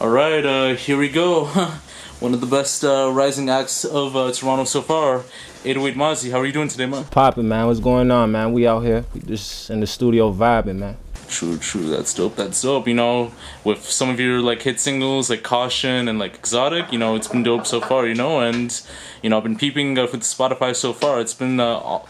All right, here we go. One of the best rising acts of Toronto so far, 808 Mazze. How are you doing today, man? Poppin', man. What's going on, man? We out here. We just in the studio vibing, man. True, true. That's dope. That's dope. With some of your like hit singles like Caution and like Xotic, it's been dope so far. And I've been peeping with Spotify so far. It's been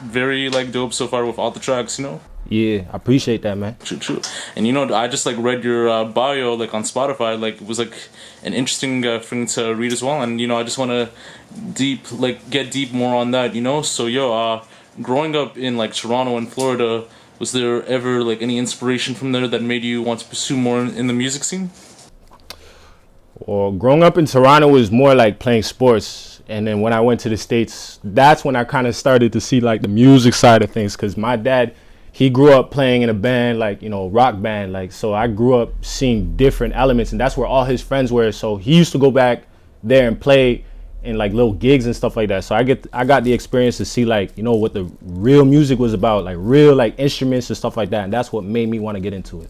very like dope so far with all the tracks. Yeah, I appreciate that, man. True, true. And I just like read your bio like on Spotify. Like it was like an interesting thing to read as well. And I just want to get deep more on that. So growing up in like Toronto and Florida, was there ever like any inspiration from there that made you want to pursue more in the music scene? Well, growing up in Toronto was more like playing sports. And then when I went to the States, that's when I kind of started to see like the music side of things. Because my dad, he grew up playing in a band, like, rock band. Like, so I grew up seeing different elements, and that's where all his friends were. So he used to go back there and play in like little gigs and stuff like that. So I got the experience to see like, what the real music was about, like real like instruments and stuff like that. And that's what made me want to get into it.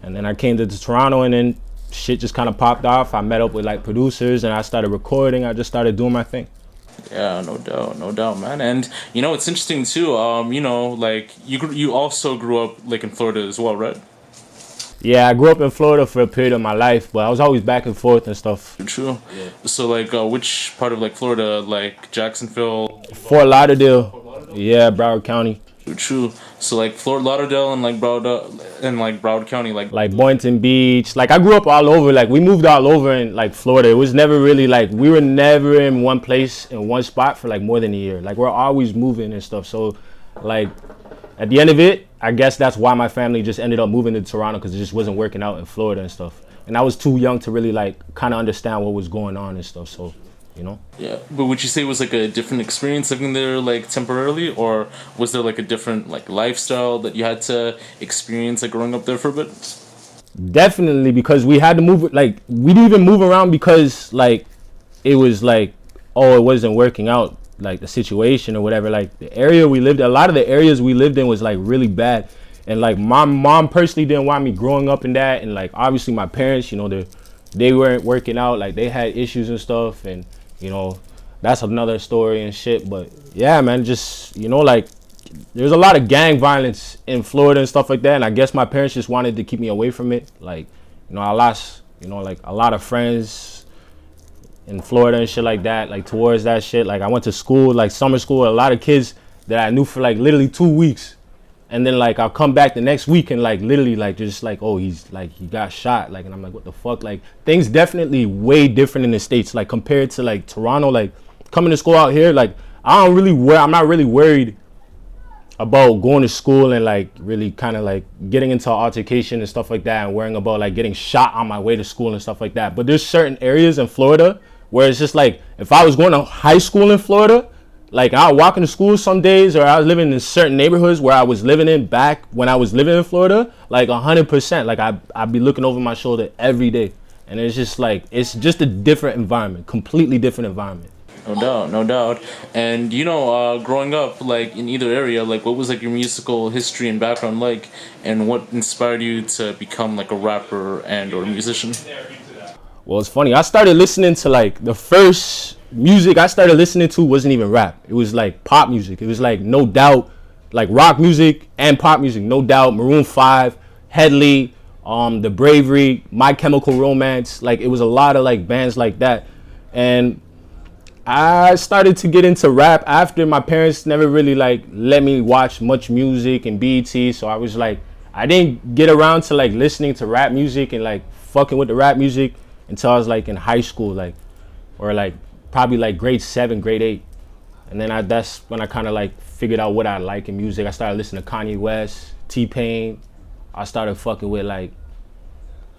And then I came to Toronto, and then shit just kind of popped off. I met up with like producers, and I started recording. I just started doing my thing. Yeah, no doubt, man. And it's interesting too. Like you also grew up like in Florida as well, right? Yeah, I grew up in Florida for a period of my life, but I was always back and forth and stuff. True. Yeah. So like, which part of like Florida, like Jacksonville? Fort Lauderdale. Yeah, Broward County. True. So like Fort Lauderdale and like Broward County, like Boynton Beach. Like I grew up all over. Like we moved all over in like Florida. It was never really like we were never in one place in one spot for like more than a year. Like we're always moving and stuff. So like at the end of it, I guess that's why my family just ended up moving to Toronto, because it just wasn't working out in Florida and stuff. And I was too young to really like kind of understand what was going on and stuff. So. Yeah, but would you say it was like a different experience living there like temporarily, or was there like a different like lifestyle that you had to experience like growing up there for a bit? Definitely, because we had to move. Like we didn't even move around because like it was like, oh, it wasn't working out, like the situation or whatever. Like the area we lived, a lot of the areas we lived in was like really bad, and like my mom personally didn't want me growing up in that, and like obviously my parents, they weren't working out, like they had issues and stuff, and that's another story and shit. But yeah, man, just like there's a lot of gang violence in Florida and stuff like that, and I guess my parents just wanted to keep me away from it. Like I lost like a lot of friends in Florida and shit like that, like towards that shit. Like I went to school, like summer school, a lot of kids that I knew for like literally 2 weeks, and then like I'll come back the next week and like literally like just like, oh, he got shot, like, and I'm like, what the fuck? Like things definitely way different in the States, like compared to like Toronto. Like coming to school out here, like I'm not really worried about going to school and like really kind of like getting into altercation and stuff like that, and worrying about like getting shot on my way to school and stuff like that. But there's certain areas in Florida where it's just like, if I was going to high school in Florida, like I was walking to school some days, or I was living in certain neighborhoods where I was living in back when I was living in Florida, like 100%. Like I'd be looking over my shoulder every day, and it's just like, it's just a different environment, completely different environment. No doubt. And growing up like in either area, like what was like your musical history and background like, and what inspired you to become like a rapper and or musician? Well, it's funny. I started listening to like the first music I started listening to wasn't even rap. It was like pop music. It was like No Doubt, like rock music and pop music. No Doubt, Maroon 5, Headley, The Bravery, My Chemical Romance. Like it was a lot of like bands like that. And I started to get into rap after my parents never really like let me watch much music and BET. So I was like, I didn't get around to like listening to rap music and like fucking with the rap music until I was like in high school, like, or like probably like grade 7, grade 8. And then that's when I kind of like figured out what I like in music. I started listening to Kanye West, T-Pain. I started fucking with like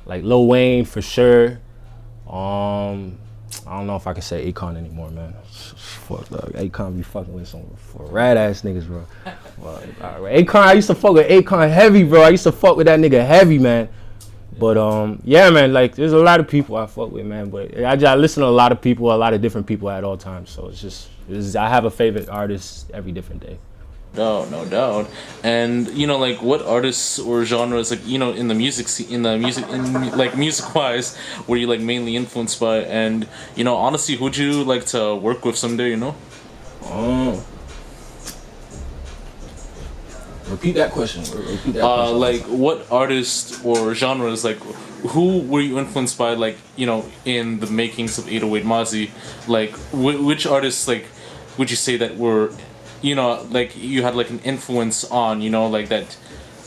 Lil Wayne for sure. I don't know if I can say Akon anymore, man. Fuck, dog. Akon be fucking with some rad ass niggas, bro. Akon, I used to fuck with Akon heavy, bro. I used to fuck with that nigga heavy, man. But yeah, man, like there's a lot of people I fuck with, man. But I listen to a lot of people, a lot of different people at all times. So it's just I have a favorite artist every different day. No doubt. And you know, like, what artists or genres, like, you know, in the music like music wise, were you like mainly influenced by? And you know, honestly, who'd you like to work with someday? You know. Oh. Repeat that question. Repeat that question. Like, what artists or genres, like, who were you influenced by, like, you know, in the makings of 808 Mazze? Like, which artists, like, would you say that were, you know, like, you had, like, an influence on, you know, like, that,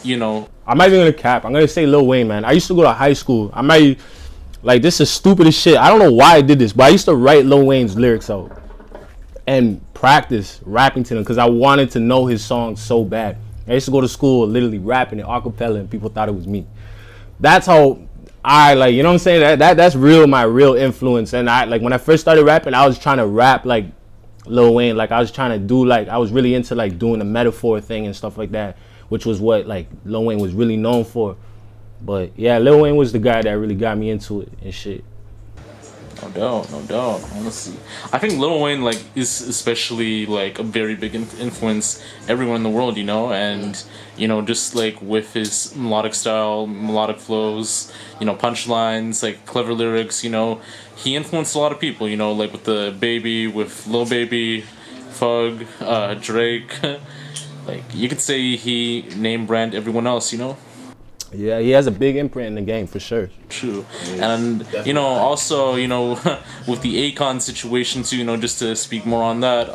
you know... I'm not even gonna cap. I'm gonna say Lil Wayne, man. I used to go to high school. I might, like, this is stupid as shit. I don't know why I did this, but I used to write Lil Wayne's lyrics out and practice rapping to them because I wanted to know his songs so bad. I used to go to school literally rapping it acapella and people thought it was me. That's how I, like, you know what I'm saying? That's real, my real influence. And I, like, when I first started rapping, I was trying to rap like Lil Wayne. Like, I was trying to do, like, I was really into, like, doing the metaphor thing and stuff like that, which was what, like, Lil Wayne was really known for. But yeah, Lil Wayne was the guy that really got me into it and shit. No doubt, honestly. I think Lil Wayne, like, is especially, like, a very big influence everyone in the world, you know, and, you know, just, like, with his melodic style, melodic flows, you know, punchlines, like, clever lyrics, you know, he influenced a lot of people, you know, like, with the Baby, with Lil Baby, Fug, Drake, like, you could say he name brand everyone else, you know? Yeah, he has a big imprint in the game for sure. True. And you know, also, you know, with the Akon situation too, you know, just to speak more on that,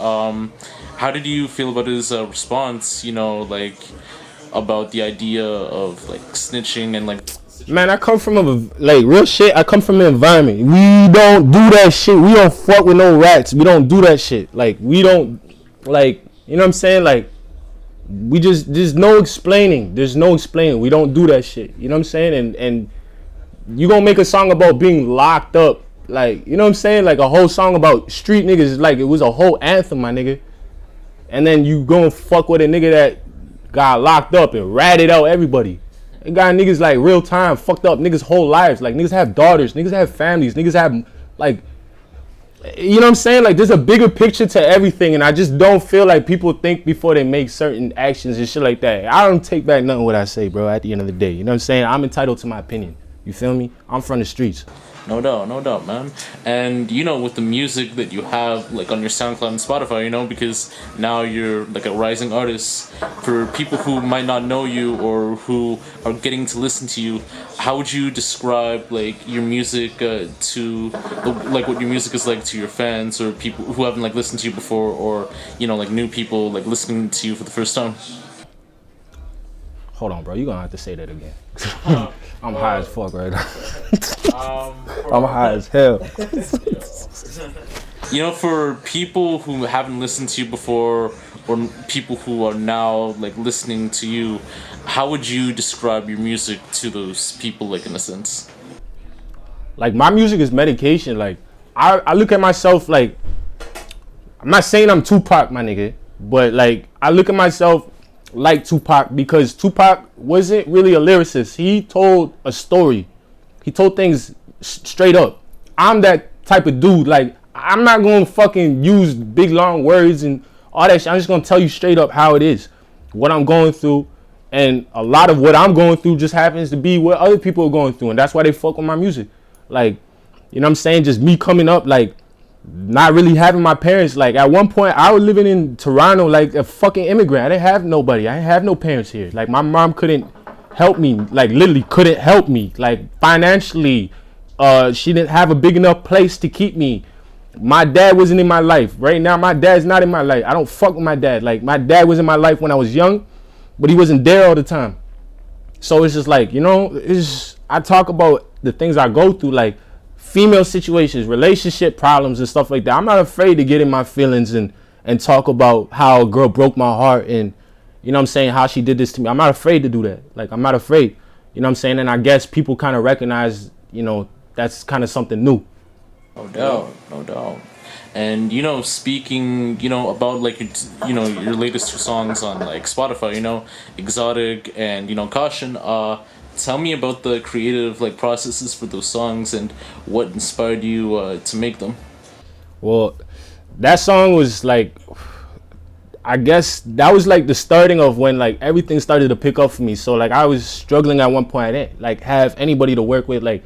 how did you feel about his response, you know, like, about the idea of, like, snitching and, like... Man, I come from a, like, real shit, I come from an environment. We don't do that shit. We don't fuck with no rats. We don't do that shit. Like, we don't, like, you know what I'm saying? Like, we just, there's no explaining. There's no explaining. We don't do that shit. You know what I'm saying? And you gonna make a song about being locked up. Like, you know what I'm saying? Like, a whole song about street niggas. Like, it was a whole anthem, my nigga. And then you gonna fuck with a nigga that got locked up and ratted out everybody. It got niggas, like, real time fucked up niggas' whole lives. Like, niggas have daughters. Niggas have families. Niggas have, like... You know what I'm saying? Like, there's a bigger picture to everything, and I just don't feel like people think before they make certain actions and shit like that. I don't take back nothing what I say, bro, at the end of the day. You know what I'm saying? I'm entitled to my opinion. You feel me? I'm from the streets. No doubt, man. And, you know, with the music that you have, like, on your SoundCloud and Spotify, you know, because now you're, like, a rising artist, for people who might not know you or who are getting to listen to you, how would you describe, like, your music to, like, what your music is like to your fans or people who haven't, like, listened to you before, or, you know, like, new people, like, listening to you for the first time? Hold on, bro. You're going to have to say that again. I'm high as fuck right now. I'm high as hell. You know, for people who haven't listened to you before, or people who are now, like, listening to you, how would you describe your music to those people, like, in a sense? Like, my music is medication. Like, I look at myself like, I'm not saying I'm Tupac, my nigga, but, like, I look at myself like Tupac because Tupac wasn't really a lyricist. He told a story. He told things straight up. I'm that type of dude. Like, I'm not going to fucking use big long words and all that shit. I'm just going to tell you straight up how it is, what I'm going through. And a lot of what I'm going through just happens to be what other people are going through. And that's why they fuck with my music. Like, you know what I'm saying? Just me coming up, like, not really having my parents. Like, at one point I was living in Toronto like a fucking immigrant. I didn't have nobody. I didn't have no parents here. Like, my mom couldn't help me, like, literally couldn't help me, like, financially. She didn't have a big enough place to keep me. My dad wasn't in my life. Right now my dad's not in my life. I don't fuck with my dad. Like, my dad was in my life when I was young, but he wasn't there all the time. So it's just like, you know, it's, I talk about the things I go through, like female situations, relationship problems and stuff like that. I'm not afraid to get in my feelings and talk about how a girl broke my heart and, you know what I'm saying, how she did this to me. I'm not afraid to do that. Like, I'm not afraid. You know what I'm saying? And I guess people kind of recognize, you know, that's kind of something new. No doubt. And, you know, speaking, you know, about, like, you know, your latest two songs on, like, Spotify, you know, Xotic and, you know, Caution, tell me about the creative, like, processes for those songs and what inspired you to make them. Well, that song was, like, I guess that was like the starting of when like everything started to pick up for me. So like I was struggling at one point. I didn't like have anybody to work with. Like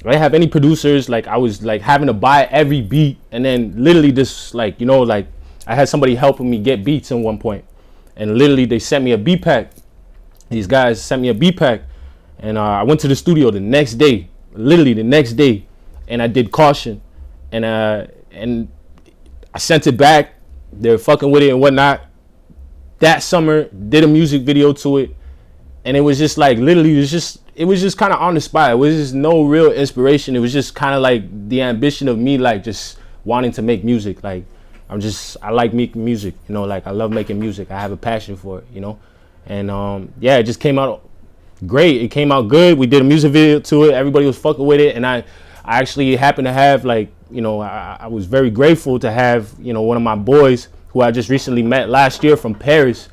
I didn't have any producers. Like I was like having to buy every beat, and then literally just like, you know, like I had somebody helping me get beats at one point, and literally they sent me a beat pack. These guys sent me a beat pack, and I went to the studio the next day, literally the next day, and I did Caution, and I sent it back. They're fucking with it and whatnot. That summer, did a music video to it, and it was just like literally, it was just kind of on the spot. It was just no real inspiration. It was just kind of like the ambition of me, like just wanting to make music. Like I like making music, you know, like I love making music. I have a passion for it, you know, and yeah, it just came out great. It came out good. We did a music video to it. Everybody was fucking with it, and I actually happened to have like, you know, I was very grateful to have, you know, one of my boys who I just recently met last year from Paris.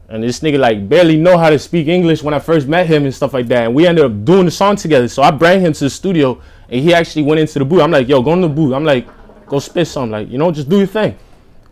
And this nigga like barely know how to speak English when I first met him and stuff like that. And we ended up doing the song together. So I brought him to the studio, and he actually went into the booth. I'm like, yo, go in the booth. I'm like, go spit something. Like, you know, just do your thing.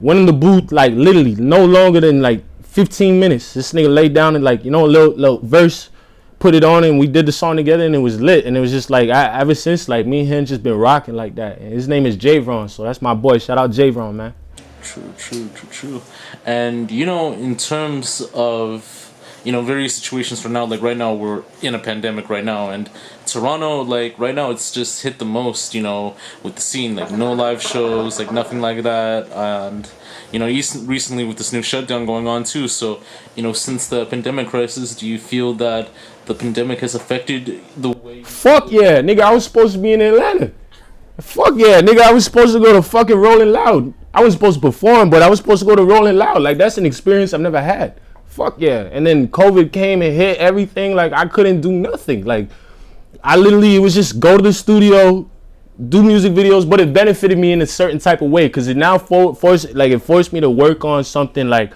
Went in the booth like literally no longer than like 15 minutes. This nigga laid down and like, you know, a little verse, put it on, and we did the song together, and it was lit. And it was just like, ever since, like, me and him just been rocking like that. And his name is Javron, so that's my boy. Shout out Javron, man. True. And, you know, in terms of, you know, various situations for now, like right now we're in a pandemic right now, and Toronto, like right now it's just hit the most, you know, with the scene, like no live shows, like nothing like that. And, you know, recently with this new shutdown going on too. So, you know, since the pandemic crisis, do you feel that the pandemic has affected the way... Fuck yeah, nigga, I was supposed to be in Atlanta. Fuck yeah, nigga, I was supposed to go to fucking Rolling Loud. I was supposed to perform, but I was supposed to go to Rolling Loud. Like, that's an experience I've never had. Fuck yeah. And then COVID came and hit everything. Like, I couldn't do nothing. Like, I literally, it was just go to the studio, do music videos, but it benefited me in a certain type of way, because it now forced me to work on something like,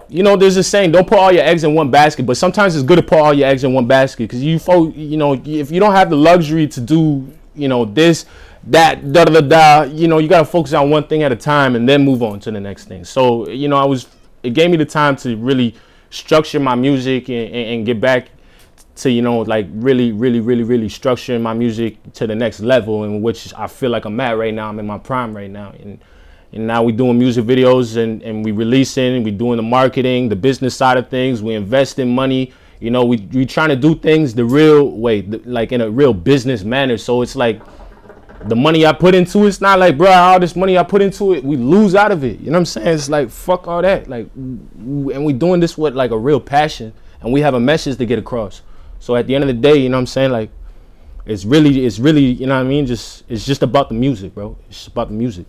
you know, there's a saying, don't put all your eggs in one basket, but sometimes it's good to put all your eggs in one basket, because you know, if you don't have the luxury to do, you know, this, that, you know, you got to focus on one thing at a time and then move on to the next thing. So, you know, it gave me the time to really structure my music and get back to, you know, like really structuring my music to the next level, in which I feel like I'm at right now. I'm in my prime right now. And now we're doing music videos and we releasing, we doing the marketing, the business side of things. We invest in money. You know, we trying to do things the real way, like in a real business manner. So it's like the money I put into it's not like, bro, all this money I put into it, we lose out of it. You know what I'm saying? It's like, fuck all that. Like, and we doing this with like a real passion, and we have a message to get across. So at the end of the day, you know what I'm saying? Like, it's really, you know what I mean? It's just about the music, bro. It's just about the music.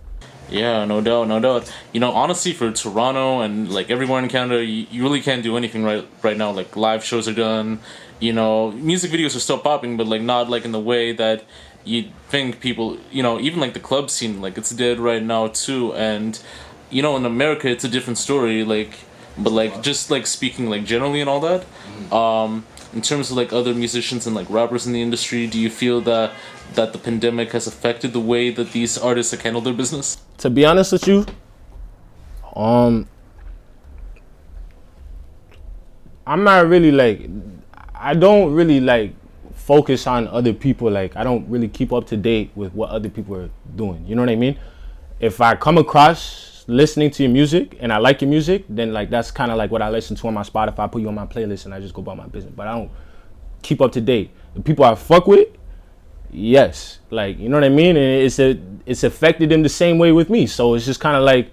Yeah, no doubt. You know, honestly, for Toronto and like everywhere in Canada, you really can't do anything right now. Like, live shows are done. You know, music videos are still popping, but like not like in the way that you think people. You know, even like the club scene, like it's dead right now too. And you know, in America, it's a different story. Like, but like just like speaking like generally and all that. In terms of like other musicians and like rappers in the industry, do you feel that the pandemic has affected the way that these artists have handled their business? To be honest with you, I'm not really like, I don't really like focus on other people. Like, I don't really keep up to date with what other people are doing. You know what I mean? If I come across listening to your music and I like your music, then like that's kind of like what I listen to on my Spotify. I put you on my playlist and I just go about my business. But I don't keep up to date. The people I fuck with, yes, like, you know what I mean? And it's affected them the same way with me. So it's just kind of like,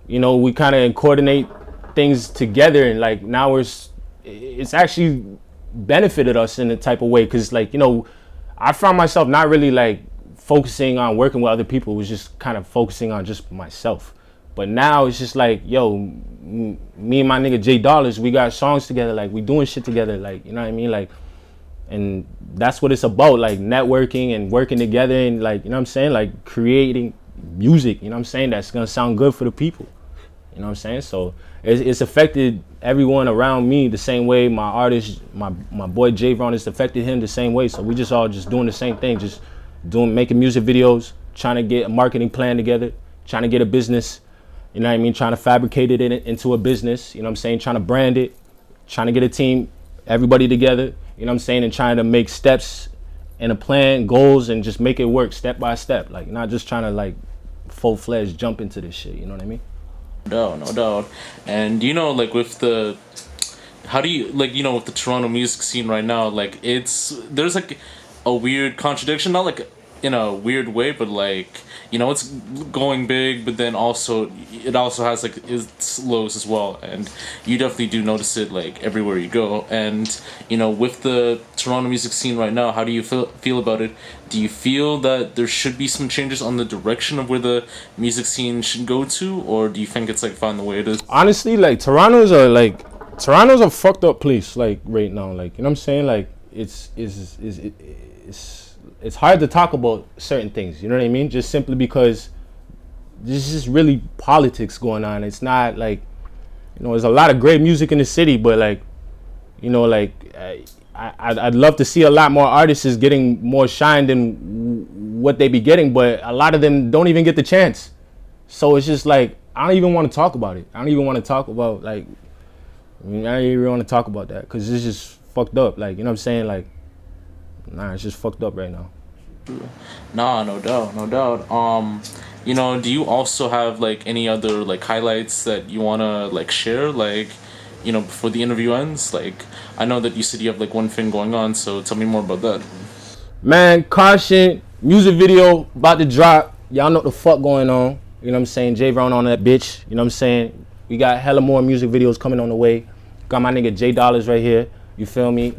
you know, we kind of coordinate things together, and like now it's actually benefited us in a type of way, because like, you know, I found myself not really like focusing on working with other people. It was just kind of focusing on just myself. But now it's just like, yo, me and my nigga J Dollars, we got songs together, like we doing shit together, like, you know what I mean? Like, and that's what it's about, like networking and working together and like, you know what I'm saying? Like creating music, you know what I'm saying? That's gonna sound good for the people. You know what I'm saying? So it's affected everyone around me the same way. My artist, my boy Javon, it's affected him the same way. So we just all just doing the same thing, just making music videos, trying to get a marketing plan together, trying to get a business, You know what I mean? Trying to fabricate it into a business. You know what I'm saying? Trying to brand it, trying to get a team, everybody together. You know what I'm saying? And trying to make steps and a plan, goals, and just make it work step by step. Like, not just trying to like full-fledged jump into this shit. You know what I mean? No doubt. And you know, like with the, how do you, like, you know, with the Toronto music scene right now, like there's like a weird contradiction, not like in a weird way, but like, you know, it's going big, but then also it also has like its lows as well, and you definitely do notice it like everywhere you go. And you know, with the Toronto music scene right now, how do you feel about it? Do you feel that there should be some changes on the direction of where the music scene should go to, or do you think it's like fine the way it is? Honestly, like Toronto's a fucked up place like right now. Like, you know what I'm saying? Like it's hard to talk about certain things, you know what I mean? Just simply because there's just really politics going on. It's not like, you know, there's a lot of great music in the city, but like, you know, like I'd love to see a lot more artists getting more shine than what they be getting, but a lot of them don't even get the chance. So it's just like, I don't even want to talk about it. I don't even want to talk about like, I don't even want to talk about that because it's just fucked up. Like, you know what I'm saying? Like, nah, it's just fucked up right now. Nah, no doubt. You know, do you also have like any other like highlights that you wanna like share, like, you know, before the interview ends? Like, I know that you said you have like one thing going on, so tell me more about that. Man, Caution, music video about to drop. Y'all know what the fuck going on. You know what I'm saying? J Brown on that bitch. You know what I'm saying? We got hella more music videos coming on the way. Got my nigga J Dollars right here. You feel me?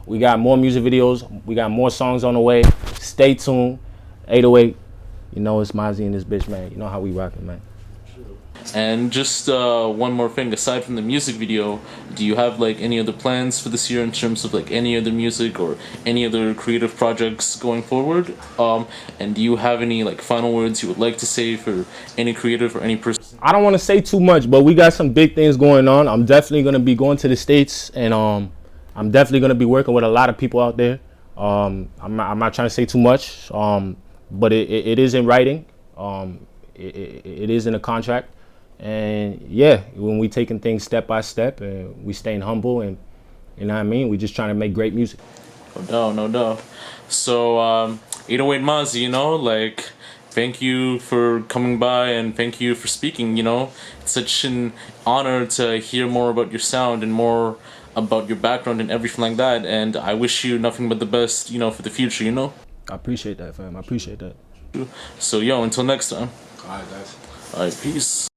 We got more music videos. We got more songs on the way. Stay tuned. 808. You know it's Mazze and this bitch, man. You know how we rockin', man. And just one more thing, aside from the music video, do you have like any other plans for this year in terms of like any other music or any other creative projects going forward? And do you have any like final words you would like to say for any creative or any person? I don't want to say too much, but we got some big things going on. I'm definitely gonna be going to the States, and I'm definitely gonna be working with a lot of people out there. I'm not trying to say too much, but it is in writing. It is in a contract. And yeah, when we taking things step by step and we staying humble, and you know what I mean, we just trying to make great music. No doubt. So 808 Mazze, you know, like, thank you for coming by and thank you for speaking. You know, it's such an honor to hear more about your sound and more about your background and everything like that. And I wish you nothing but the best, you know, for the future. You know. I appreciate that, fam. I appreciate that. So yo, until next time. All right, guys. All right, peace.